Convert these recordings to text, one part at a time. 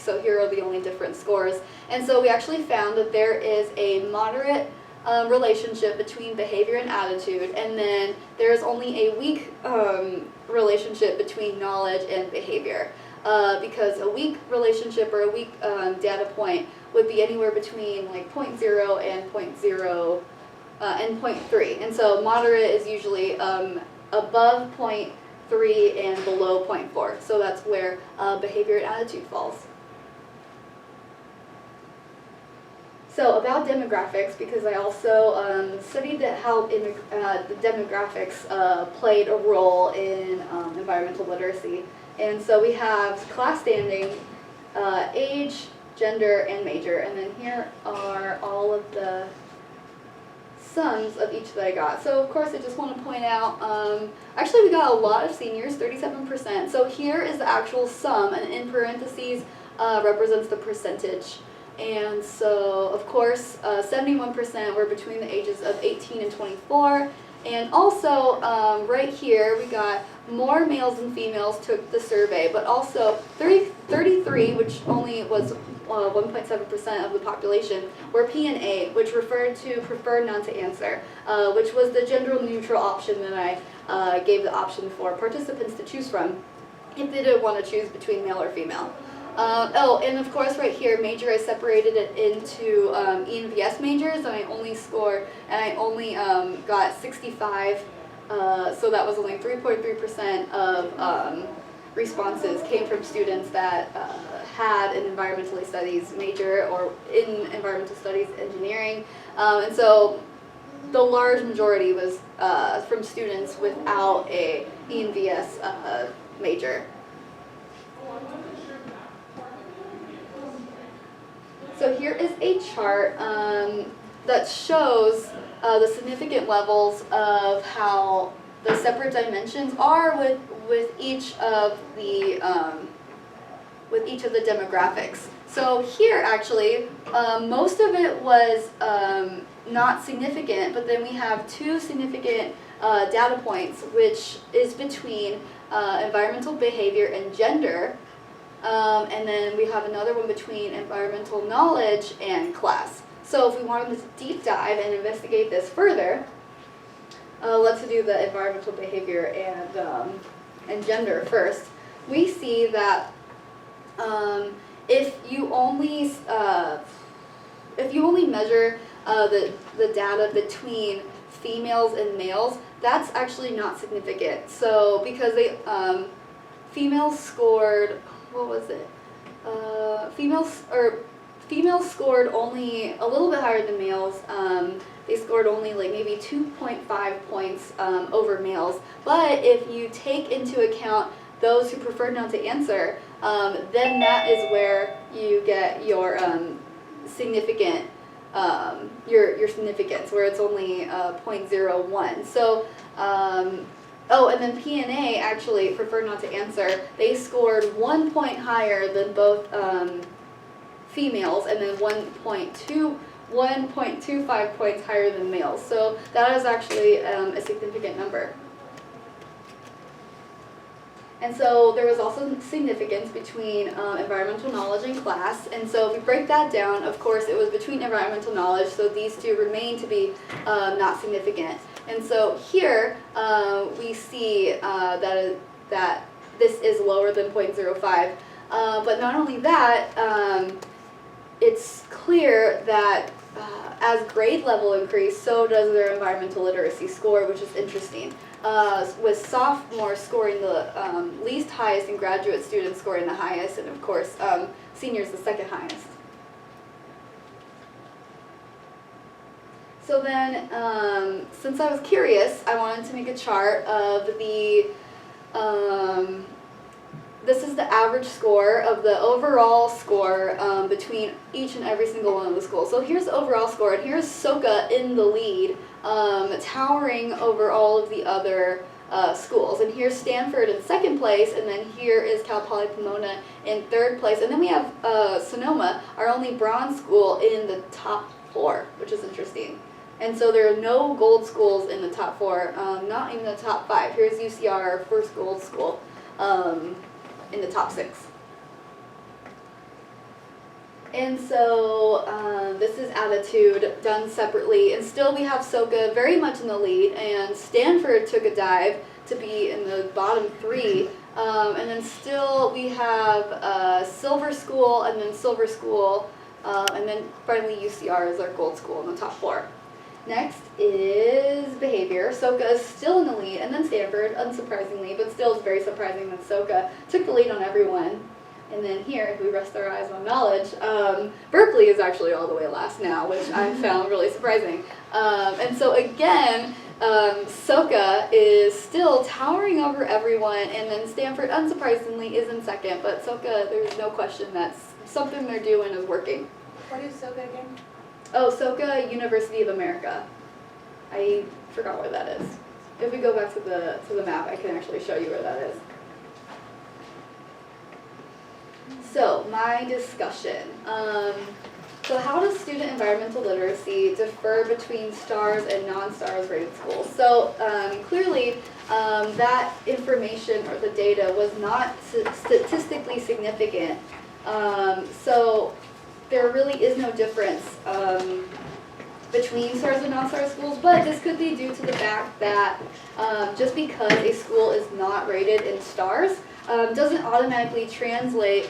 So here are the only different scores. And so we actually found that there is a moderate relationship between behavior and attitude, and then there's only a weak relationship between knowledge and behavior. Because a weak relationship or a weak data point would be anywhere between like 0.0 and 0.0 and 0.3. And so moderate is usually above 0.3 and below 0.4. So that's where behavior and attitude falls. So about demographics, because I also studied how the demographics played a role in environmental literacy. And so we have class standing, age, gender, and major. And then here are all of the sums of each that I got. So of course I just want to point out, actually we got a lot of seniors, 37%. So here is the actual sum, and in parentheses represents the percentage. And so of course 71% were between the ages of 18 and 24. And also right here we got more males than females took the survey, but also 33, which only was 1.7% of the population, were P and A, which referred to prefer not to answer, which was the gender neutral option that I gave the option for participants to choose from if they didn't want to choose between male or female. Oh, and of course right here, major, I separated it into ENVS majors, and I only got 65, so that was only 3.3% of responses came from students that had an environmental studies major or in environmental studies engineering, and so the large majority was from students without a ENVS major. So here is a chart that shows the significant levels of how the separate dimensions are with each of the demographics. So here actually, most of it was not significant, but then we have two significant data points, which is between environmental behavior and gender. And then we have another one between environmental knowledge and class. So if we wanted to deep dive and investigate this further, let's do the environmental behavior and gender first. We see that if you only measure the data between females and males, that's actually not significant. So because they females scored, what was it? Females scored only a little bit higher than males. They scored only like maybe 2.5 points over males. But if you take into account those who preferred not to answer, then that is where you get your significant your significance, where it's only 0.01. So. Oh, and then P and A actually preferred not to answer. They scored 1 point higher than both females, and then 1.25 points higher than males. So that is actually a significant number. And so there was also significance between environmental knowledge and class. And so if we break that down, of course, it was between environmental knowledge, so these two remain to be not significant. And so here we see that this is lower than 0.05. But not only that, it's clear that as grade level increase, so does their environmental literacy score, which is interesting. With sophomores scoring the least highest and graduate students scoring the highest, and of course seniors the second highest. So then, since I was curious, I wanted to make a chart of the, this is the average score of the overall score between each and every single one of the schools. So here's the overall score, and here's SoCA in the lead, towering over all of the other schools. And here's Stanford in second place, and then here is Cal Poly Pomona in third place. And then we have Sonoma, our only bronze school, in the top 4, which is interesting. And so there are no gold schools in the top 4, not even the top 5. Here's UCR, our first gold school, in the top 6. And so this is attitude done separately, and still we have SOCA very much in the lead, and Stanford took a dive to be in the bottom 3, and then still we have Silver School, and then Silver School, and then finally UCR is our gold school in the top 4. Next is behavior. SOCA is still in the lead, and then Stanford, unsurprisingly, but still it's very surprising that SOCA took the lead on everyone. And then here, if we rest our eyes on knowledge, Berkeley is actually all the way last now, which I found really surprising. And so again, SOCA is still towering over everyone, and then Stanford, unsurprisingly, is in second. But SOCA, there's no question that something they're doing is working. What is SOCA again? Oh, SOCA, University of America. I forgot where that is. If we go back to the map, I can actually show you where that is. So, my discussion. So how does student environmental literacy differ between STARS and non-STARS rated schools? So clearly that information or the data was not statistically significant. So there really is no difference between STARS and non-STARS schools, but this could be due to the fact that just because a school is not rated in STARS doesn't automatically translate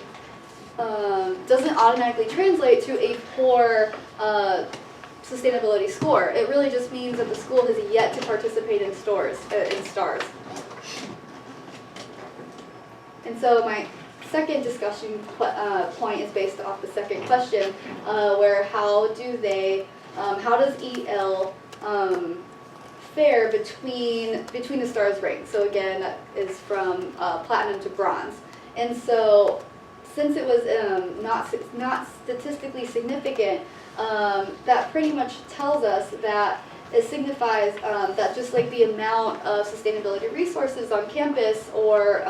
to a poor sustainability score. It really just means that the school has yet to participate in STARS. And so my second discussion point is based off the second question, where how does EL fare between the STARS rank? So again, that is from platinum to bronze. And so since it was not statistically significant, that pretty much tells us that it signifies that just like the amount of sustainability resources on campus or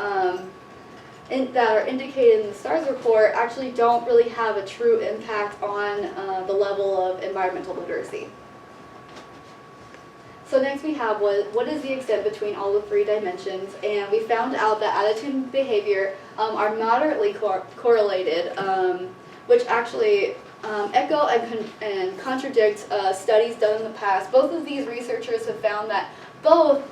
that are indicated in the STARS report actually don't really have a true impact on the level of environmental literacy. So next we have what is the extent between all the 3 dimensions, and we found out that attitude and behavior are moderately correlated, which actually echo and contradict studies done in the past. Both of these researchers have found that both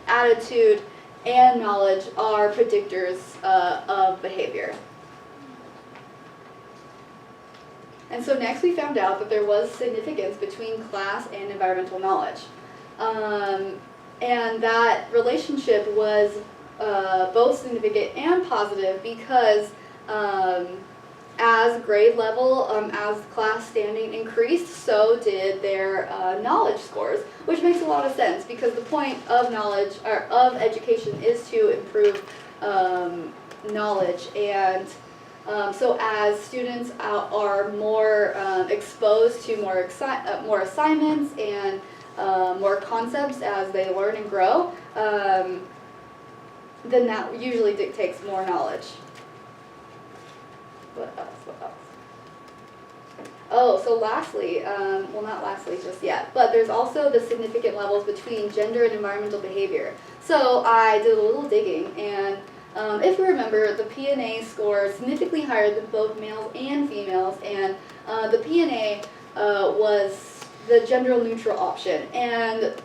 attitude and knowledge are predictors of behavior. And so next we found out that there was significance between class and environmental knowledge. And that relationship was both significant and positive because as grade level, as class standing increased, so did their knowledge scores, which makes a lot of sense because the point of knowledge, or of education, is to improve knowledge. And so as students are more exposed to more assignments and more concepts as they learn and grow, then that usually dictates more knowledge. What else? Oh, so lastly, well not lastly just yet, but there's also the significant levels between gender and environmental behavior. So I did a little digging, and if you remember, the PNA scored significantly higher than both males and females, and the PNA was the gender neutral option. And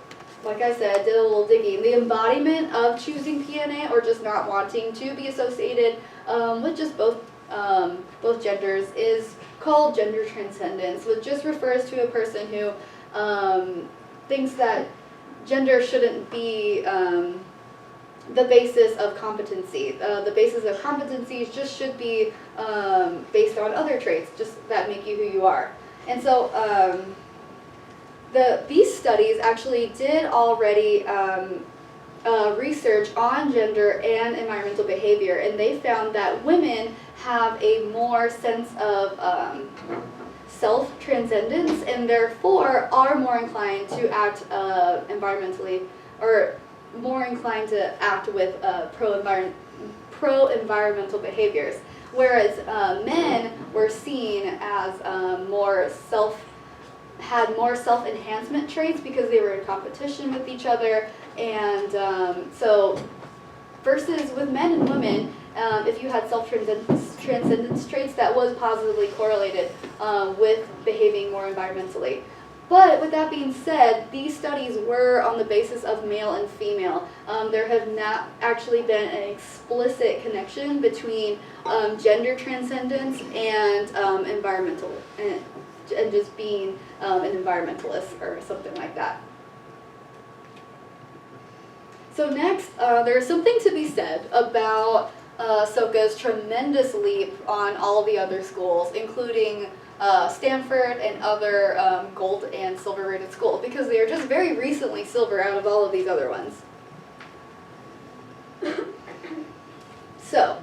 like I said, did a little digging. The embodiment of choosing PNA or just not wanting to be associated with just both genders is called gender transcendence, which just refers to a person who thinks that gender shouldn't be the basis of competency. The basis of competencies just should be based on other traits, just that make you who you are. And so these studies actually did already research on gender and environmental behavior, and they found that women have a more sense of self-transcendence and therefore are more inclined to act environmentally, or more inclined to act with pro-environmental behaviors, whereas men were seen as had more self-enhancement traits because they were in competition with each other. And so versus with men and women, if you had self-transcendence traits, that was positively correlated with behaving more environmentally. But with that being said, these studies were on the basis of male and female. There have not actually been an explicit connection between gender transcendence and environmental, and just being an environmentalist or something like that. So next, there is something to be said about SOCA's tremendous leap on all the other schools, including Stanford and other gold and silver rated schools, because they are just very recently silver out of all of these other ones. So,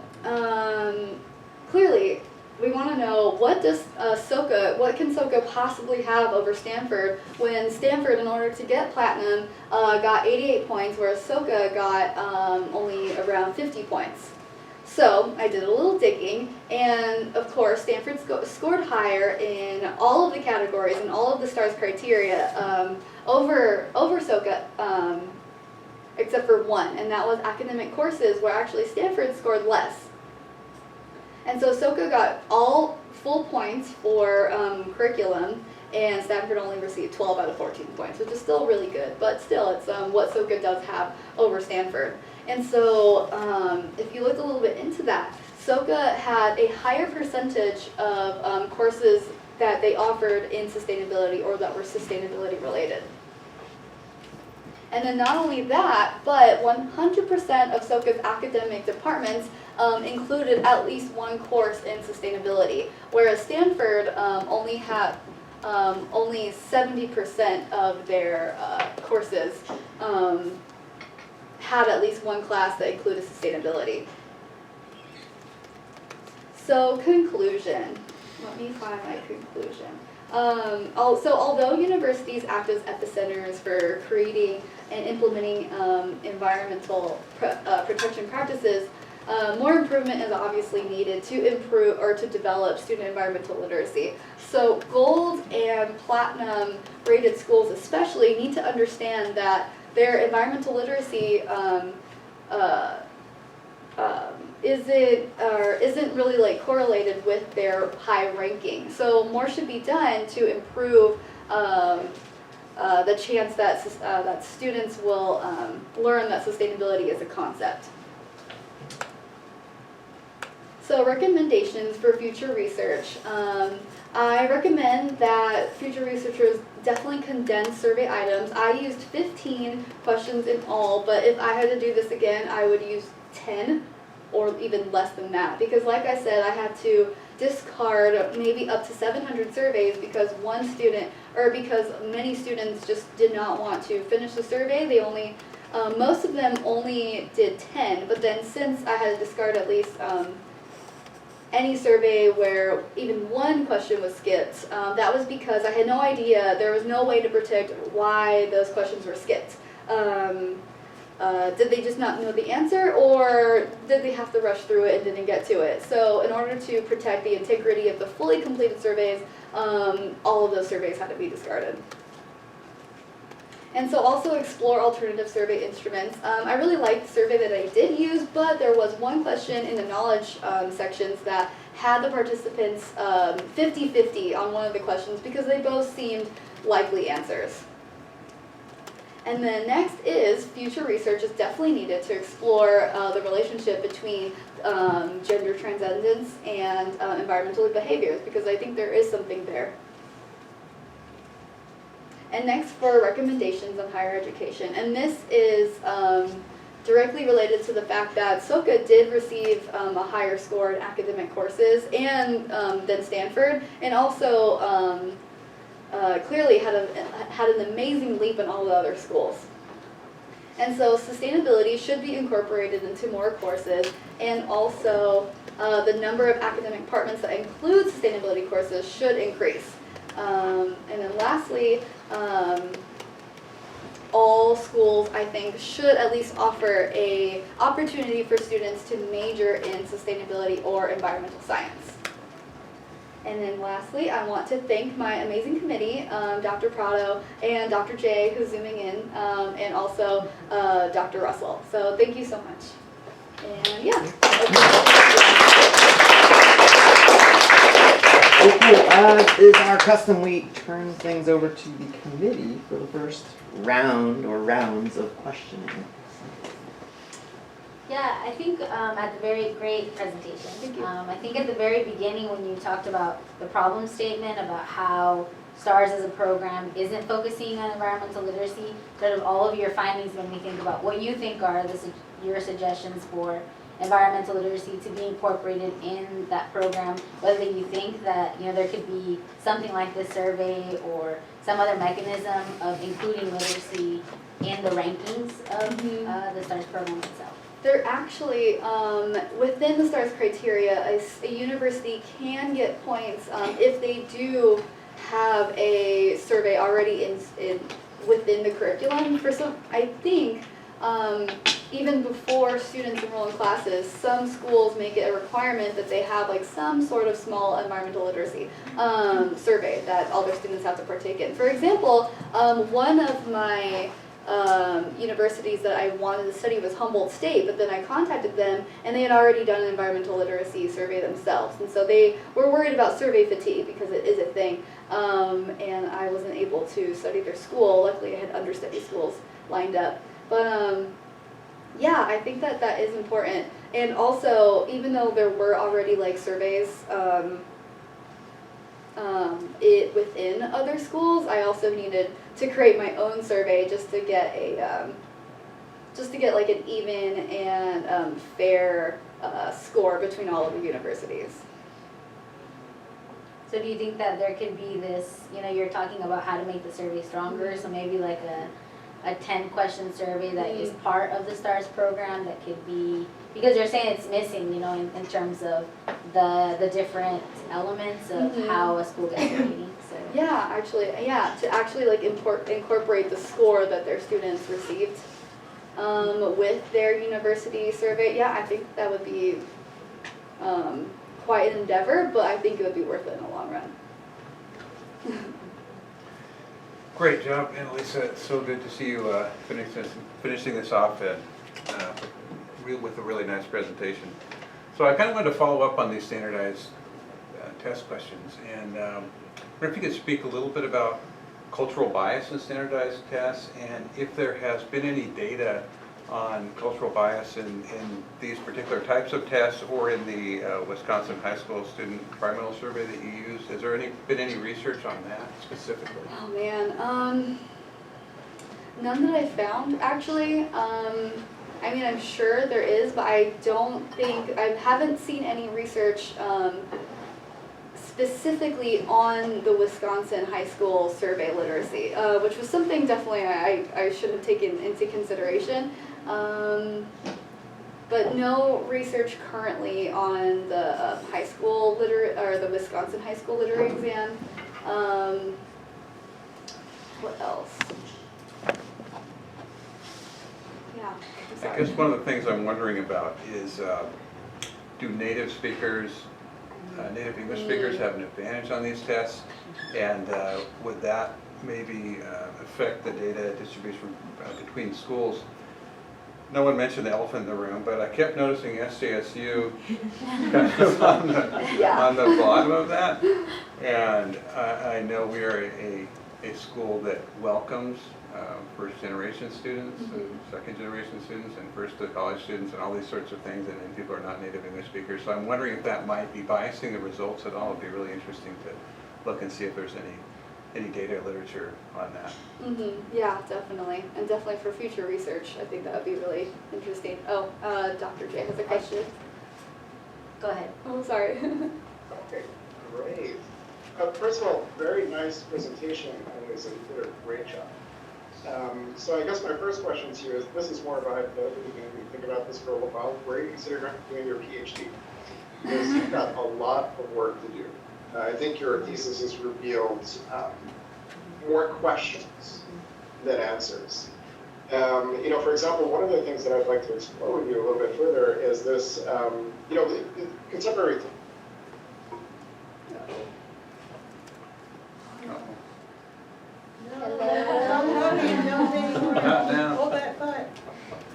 clearly, we want to know, what can SOCA possibly have over Stanford, when Stanford, in order to get platinum, got 88 points, whereas SOCA got only around 50 points. So I did a little digging, and of course Stanford scored higher in all of the categories and all of the STARS criteria over SOCA, except for one, and that was academic courses, where actually Stanford scored less. And so SOCA got all full points for curriculum, and Stanford only received 12 out of 14 points, which is still really good, but still it's what SOCA does have over Stanford. And so if you look a little bit into that, SOCA had a higher percentage of courses that they offered in sustainability or that were sustainability related. And then not only that, but 100% of SOCA's academic departments included at least one course in sustainability, whereas Stanford only had only 70% of their courses had at least one class that included sustainability. So conclusion. Let me find my conclusion. So although universities act as epicenters for creating and implementing environmental protection practices, more improvement is obviously needed to improve or to develop student environmental literacy. So gold and platinum rated schools especially need to understand that their environmental literacy isn't really like correlated with their high ranking. So more should be done to improve the chance that that students will learn that sustainability is a concept. So recommendations for future research. I recommend that future researchers definitely condense survey items. I used 15 questions in all, but if I had to do this again, I would use 10 or even less than that. Because like I said, I had to discard maybe up to 700 surveys because because many students just did not want to finish the survey. They only, most of them only did 10, but then since I had to discard at least any survey where even one question was skipped, that was because I had no idea, there was no way to predict why those questions were skipped. Did they just not know the answer, or did they have to rush through it and didn't get to it? So in order to protect the integrity of the fully completed surveys, all of those surveys had to be discarded. And so also explore alternative survey instruments. I really liked the survey that I did use, but there was one question in the knowledge sections that had the participants 50-50 on one of the questions because they both seemed likely answers. And then next is future research is definitely needed to explore the relationship between gender transcendence and environmental behaviors, because I think there is something there. And next for recommendations on higher education. And this is directly related to the fact that SOCA did receive a higher score in academic courses and than Stanford, and also clearly had an amazing leap in all the other schools. And so sustainability should be incorporated into more courses, and also the number of academic departments that include sustainability courses should increase. And then lastly, all schools, I think, should at least offer an opportunity for students to major in sustainability or environmental science. And then lastly, I want to thank my amazing committee, Dr. Prado and Dr. J, who's zooming in, and also Dr. Russell. So thank you so much. And yeah. Okay, as our custom, we turn things over to the committee for the first round or rounds of questioning. Yeah, I think at the very great presentation. Thank you. I think at the very beginning when you talked about the problem statement about how STARS as a program isn't focusing on environmental literacy, sort of all of your findings when we think about what you think are your suggestions for environmental literacy to be incorporated in that program, whether you think that there could be something like this survey or some other mechanism of including literacy in the rankings of the STARS program itself. They're actually, within the STARS criteria, a university can get points if they do have a survey already within the curriculum. For some, I think, even before students enroll in classes, some schools make it a requirement that they have like some sort of small environmental literacy survey that all their students have to partake in. For example, one of my universities that I wanted to study was Humboldt State, but then I contacted them and they had already done an environmental literacy survey themselves, and so they were worried about survey fatigue because it is a thing, and I wasn't able to study their school. Luckily I had understudy schools lined up, but yeah, I think that that is important. And also, even though there were already like surveys within other schools, I also needed to create my own survey just to get like an even and fair score between all of the universities. So do you think that there could be this, you're talking about how to make the survey stronger, so maybe like a 10-question survey that is part of the STARS program that could be, because you're saying it's missing, in terms of the different elements of how a school gets a rating. So. Yeah, to actually like incorporate the score that their students received with their university survey. Yeah, I think that would be quite an endeavor, but I think it would be worth it in the long run. Great job, AnaLisa. It's so good to see you finishing this off with a really nice presentation. So I kind of wanted to follow up on these standardized test questions, and I wonder if you could speak a little bit about cultural bias in standardized tests, and if there has been any data on cultural bias in these particular types of tests or in the Wisconsin High School Student Environmental Survey that you used. Has there been any research on that specifically? Oh man, none that I found actually. I mean, I'm sure there is, but I haven't seen any research specifically on the Wisconsin High School Survey literacy, which was something definitely I should have taken into consideration. But no research currently on the high school or the Wisconsin High School Literary Exam. What else? Yeah. I guess one of the things I'm wondering about is, do native speakers, native English speakers have an advantage on these tests? And would that maybe affect the data distribution between schools? No one mentioned the elephant in the room, but I kept noticing SJSU kind of on the bottom of that. And I know we are a school that welcomes first-generation students, second-generation students, and first-to-college students, and all these sorts of things, and people are not native English speakers. So I'm wondering if that might be biasing the results at all. It'd be really interesting to look and see if there's any data literature on that. Yeah, definitely. And definitely for future research, I think that would be really interesting. Oh, Dr. J has a question. Go ahead. Oh, sorry. Okay, great. First of all, very nice presentation, AnaLisa. You did a great job. So I guess my first question to you is, this is more of a hypothetical. You can think about this for a little while. Where are you considering doing your PhD? Because you've got a lot of work to do. I think your thesis has revealed more questions than answers. For example, one of the things that I'd like to explore with you a little bit further is this, contemporary.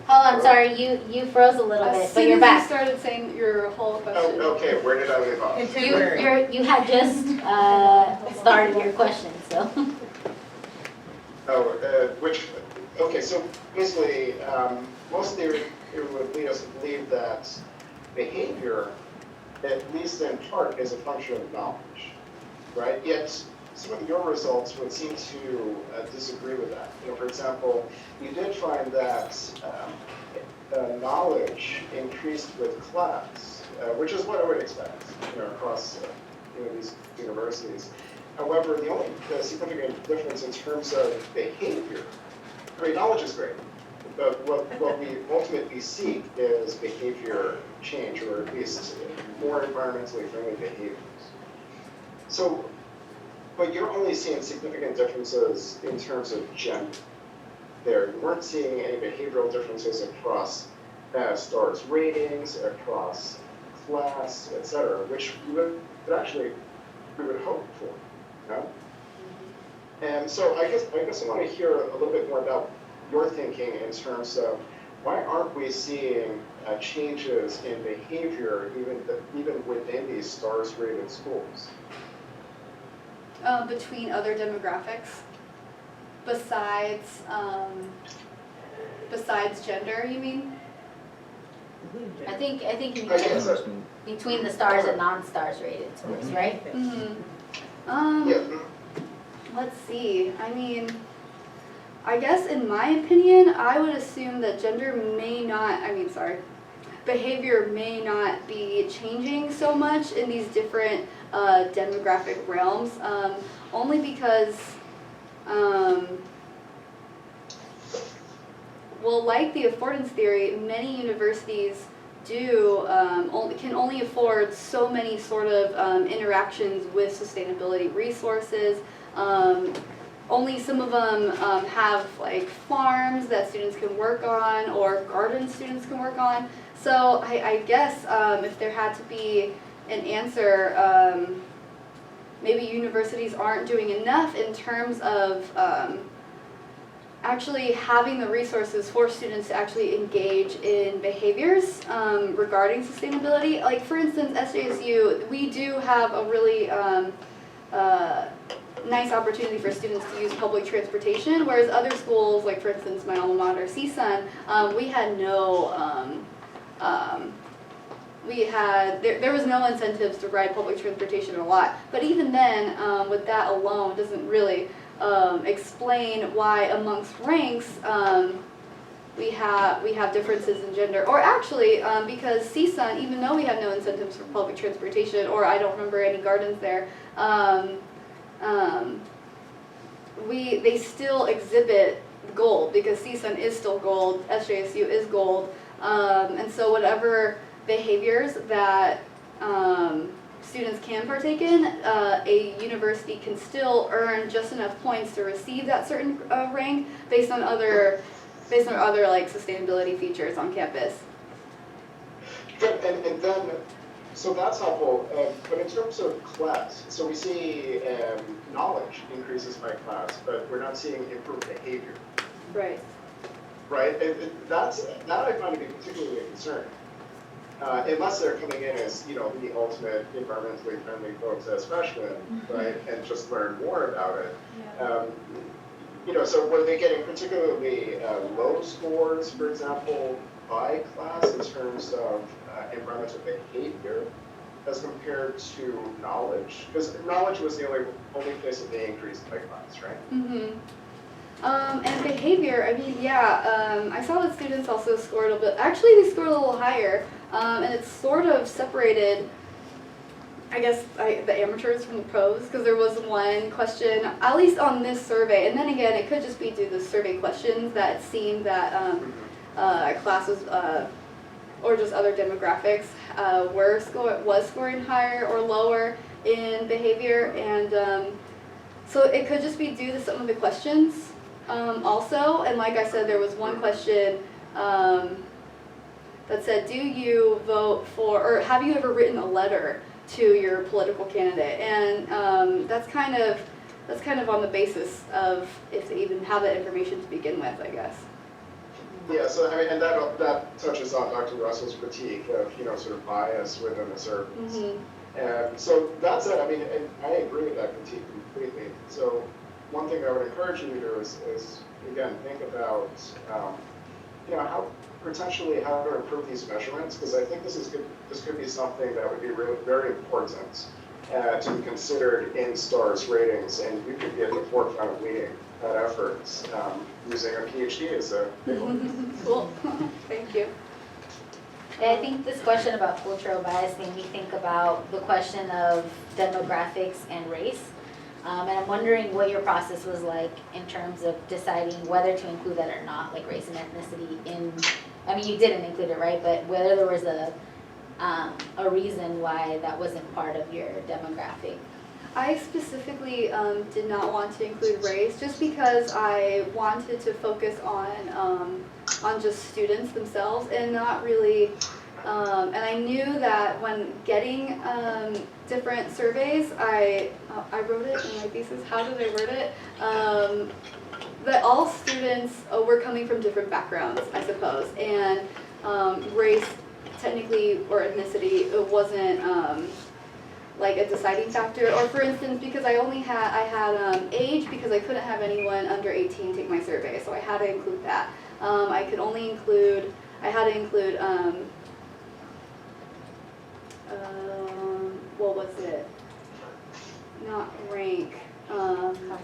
Hold on, sorry. sorry, you froze a little bit, As but soon you're as you back. started saying your whole question. Oh, okay, where did I leave off? You had just started your question, so. Okay, so basically, most theory would lead us to believe that behavior, at least in part, is a function of knowledge, right? Yet, some of your results would seem to disagree with that. You know, for example, you did find that knowledge increased with class, which is what I would expect, you know, across these universities. However, the only significant difference in terms of behavior, I mean, knowledge is great, but what we ultimately seek is behavior change, or at least more environmentally friendly behaviors. So, but you're only seeing significant differences in terms of gender there. You weren't seeing any behavioral differences across STARS ratings, across class, etc., which we would hope for. You know? And so I guess I want to hear a little bit more about your thinking in terms of why aren't we seeing changes in behavior even within these STARS rated schools? Between other demographics, besides gender, you mean? I think you I guess mean between the stars and non-stars rated schools, right? Mm-hmm. Yeah. Let's see. I mean, I guess in my opinion, I would assume that behavior may not be changing so much in these different demographic realms, only because, well, like the affordance theory, many universities can only afford so many sort of interactions with sustainability resources. Only some of them have like farms that students can work on or gardens students can work on. So I guess if there had to be an answer, maybe universities aren't doing enough in terms of actually having the resources for students to actually engage in behaviors regarding sustainability. Like for instance, SJSU, we do have a really nice opportunity for students to use public transportation, whereas other schools, like for instance my alma mater, CSUN, we had no, there was no incentives to ride public transportation a lot. But even then, with that alone, doesn't really explain why amongst ranks we have differences in gender. Or actually, because CSUN, even though we have no incentives for public transportation, or I don't remember any gardens there, they still exhibit gold, because CSUN is still gold, SJSU is gold, and so whatever behaviors that students can partake in, a university can still earn just enough points to receive that certain rank based on other like sustainability features on campus. Good, and then, so that's helpful, but in terms of class, so we see knowledge increases by class, but we're not seeing improved behavior. Right. Right, and that I find to be particularly concerning. Unless they're coming in as, the ultimate environmentally friendly folks as freshmen, right, and just learn more about it. Yeah. So were they getting particularly low scores, for example, by class in terms of environmental behavior as compared to knowledge? Because knowledge was the only place that they increased by class, right? Mm-hmm. And behavior, I mean, yeah, I saw that students also scored a bit, actually they scored a little higher, and it's sort of separated, I guess, the amateurs from the pros, because there was one question, at least on this survey, and then again, it could just be due to the survey questions that it seemed that classes, or just other demographics, was scoring higher or lower in behavior, and so it could just be due to some of the questions. Also, and like I said, there was one question that said, do you vote for, or have you ever written a letter to your political candidate? And that's kind of on the basis of if they even have that information to begin with, I guess. Yeah, so I mean, and that touches on Dr. Russell's critique of, sort of bias within the service. And so that's it. I mean, and I agree with that critique completely. So one thing I would encourage you to do is again, think about, how potentially how to improve these measurements, because I think this could be something that would be really very important to be considered in STARS ratings, and you could be at the forefront of leading that effort using a PhD as a Cool, thank you. Yeah, I think this question about cultural bias made me think about the question of demographics and race. And I'm wondering what your process was like in terms of deciding whether to include that or not, like race and ethnicity in, I mean, you didn't include it, right? But whether there was a reason why that wasn't part of your demographic. I specifically did not want to include race just because I wanted to focus on just students themselves and not really, and I knew that when getting different surveys, I wrote it in my thesis, how did I word it? That all students were coming from different backgrounds, I suppose, and race technically, or ethnicity, it wasn't like a deciding factor. Or for instance, because I had age, because I couldn't have anyone under 18 take my survey, so I had to include that. I had to include, what was it? Not rank,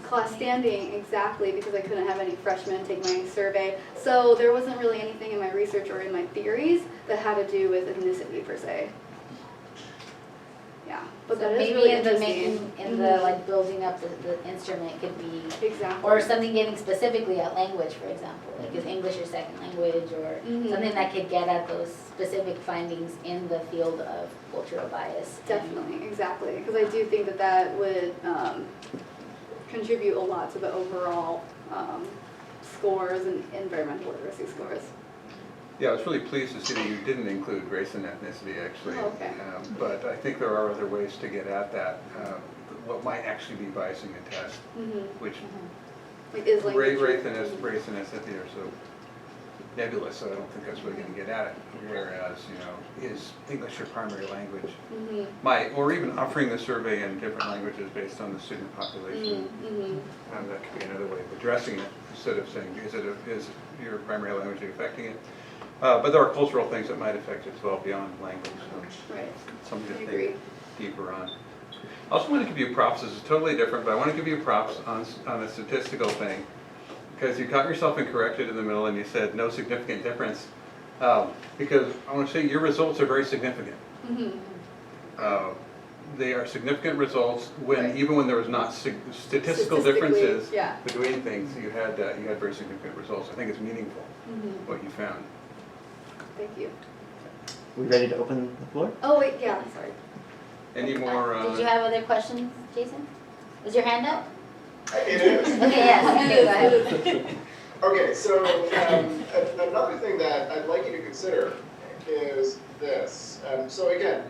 class standing, exactly, because I couldn't have any freshmen take my survey. So there wasn't really anything in my research or in my theories that had to do with ethnicity per se. Yeah, but So that is maybe really in the interesting. making, in the like building up the instrument could be, Exactly. or something getting specifically at language, for example, like is English your second language, or something that could get at those specific findings in the field of cultural bias. Definitely, exactly, because I do think that that would contribute a lot to the overall scores and environmental literacy scores. Yeah, I was really pleased to see that you didn't include race and ethnicity, actually. Oh, okay. But I think there are other ways to get at that, what might actually be biasing the test, which Like is language. race and ethnicity are so nebulous, so I don't think that's really going to get at it. Whereas, is English your primary language? Or even offering the survey in different languages based on the student population. That could be another way of addressing it, instead of saying, is your primary language affecting it? But there are cultural things that might affect it as well beyond language, so Right. something I to agree. think deeper on. I also want to give you props. This is totally different, but I want to give you props on the statistical thing, because you got yourself and corrected in the middle and you said no significant difference, because I want to say your results are very significant. They are significant results Right. even when there was not statistical Statistically, differences yeah. between things, you had very significant results. I think it's meaningful what you found. Thank you. We ready to open the floor? Oh wait, yeah, sorry. Any more? Did you have other questions, Jason? Was your hand up? It is. Okay, yes, okay, go ahead. Okay, so another thing that I'd like you to consider is this. So again,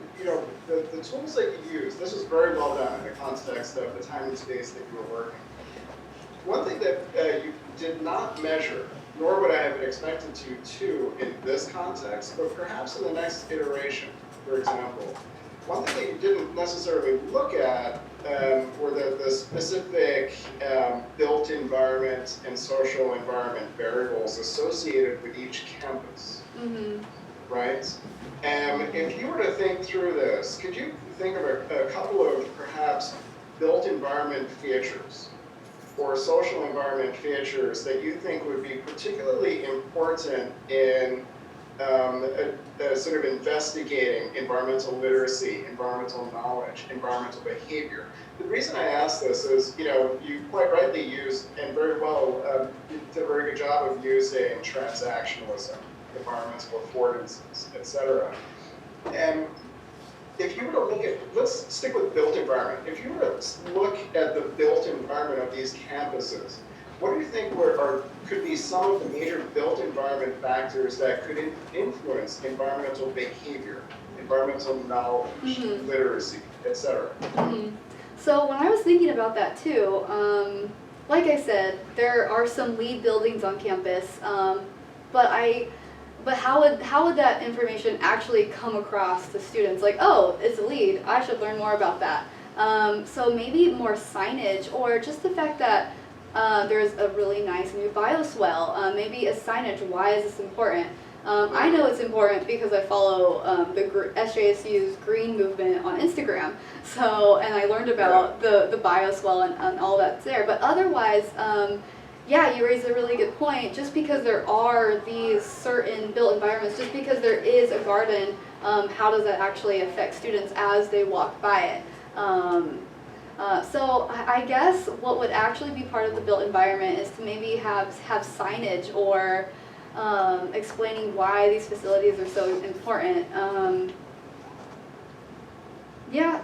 the tools that you use, this was very well done in the context of the time and space that you were working. One thing that you did not measure, nor would I have expected to in this context, but perhaps in the next iteration, for example, one thing that you didn't necessarily look at were the specific built environment and social environment variables associated with each campus, right? If you were to think through this, could you think of a couple of perhaps built environment features or social environment features that you think would be particularly important in sort of investigating environmental literacy, environmental knowledge, environmental behavior? The reason I ask this is, you quite rightly used, and very well, you did a very good job of using transactionalism, environmental affordances, etc. And if you were to look at, let's stick with built environment. If you were to look at the built environment of these campuses, what do you think could be some of the major built environment factors that could influence environmental behavior, environmental knowledge, literacy, etc.? So when I was thinking about that too, like I said, there are some LEED buildings on campus, but how would that information actually come across to students? Like, oh, it's a lead, I should learn more about that. So maybe more signage, or just the fact that there's a really nice new bioswale. Maybe a signage, why is this important? I know it's important because I follow the SJSU's green movement on Instagram. So, and I learned about the bioswale and all that's there. But otherwise, yeah, you raise a really good point. Just because there are these certain built environments, just because there is a garden, how does that actually affect students as they walk by it? So I guess what would actually be part of the built environment is to maybe have signage or explaining why these facilities are so important. Yeah,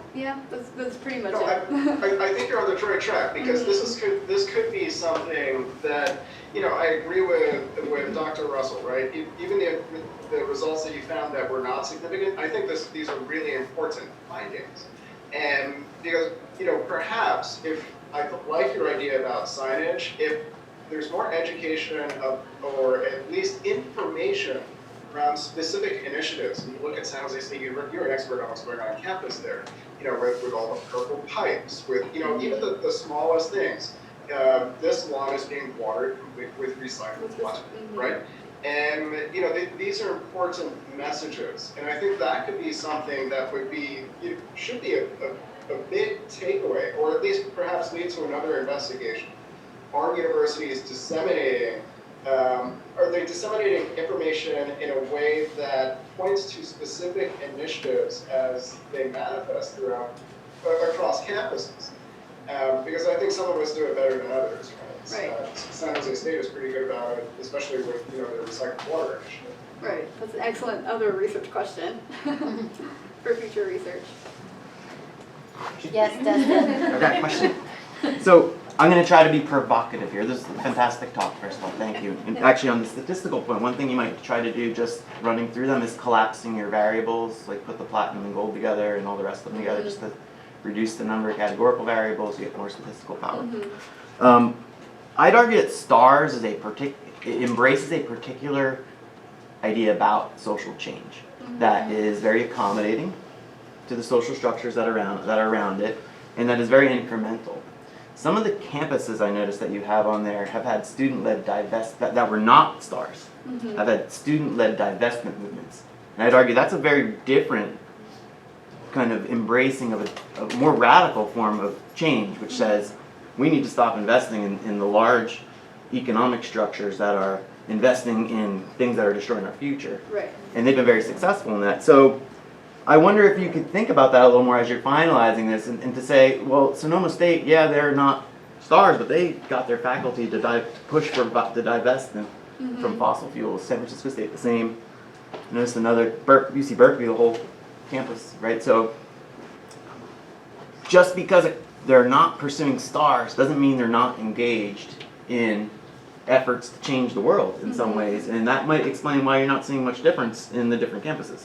that's pretty much No, it. I think you're on the right track, because this could be something that, I agree with Dr. Russell, right? Even the results that you found that were not significant, I think these are really important findings. And because, perhaps if I like your idea about signage, if there's more education or at least information around specific initiatives. And you look at San Jose State University, you're an expert on what's going on campus there, with all the purple pipes, with, even the smallest things. This lawn is being watered with recycled water, right? And, these are important messages. And I think that could be something that should be a big takeaway, or at least perhaps lead to another investigation. Are universities disseminating information in a way that points to specific initiatives as they manifest across campuses? Because I think some of us do it better than others. Right. San Jose State is pretty good about it, especially with their recycled water initiative. Right. That's an excellent other research question for future research. Yes, Dustin. Okay, question. So I'm going to try to be provocative here. This is a fantastic talk, first of all. Thank you. And actually, on the statistical point, one thing you might try to do just running through them is collapsing your variables, like put the platinum and gold together and all the rest of them together, just to reduce the number of categorical variables, you get more statistical power. I'd argue that STARS is it embraces a particular idea about social change that is very accommodating to the social structures that are around it, and that is very incremental. Some of the campuses I noticed that you have on there have had student-led that were not STARS, have had student-led divestment movements. And I'd argue that's a very different kind of embracing of a more radical form of change, which says we need to stop investing in the large economic structures that are investing in things that are destroying our future. Right. And they've been very successful in that. So I wonder if you could think about that a little more as you're finalizing this, and to say, well, Sonoma State, yeah, they're not STARS, but they got their faculty to push for the divestment from fossil fuels. San Francisco State, the same. I noticed another, UC Berkeley, the whole campus, right? So just because they're not pursuing STARS doesn't mean they're not engaged in efforts to change the world in some ways, and that might explain why you're not seeing much difference in the different campuses.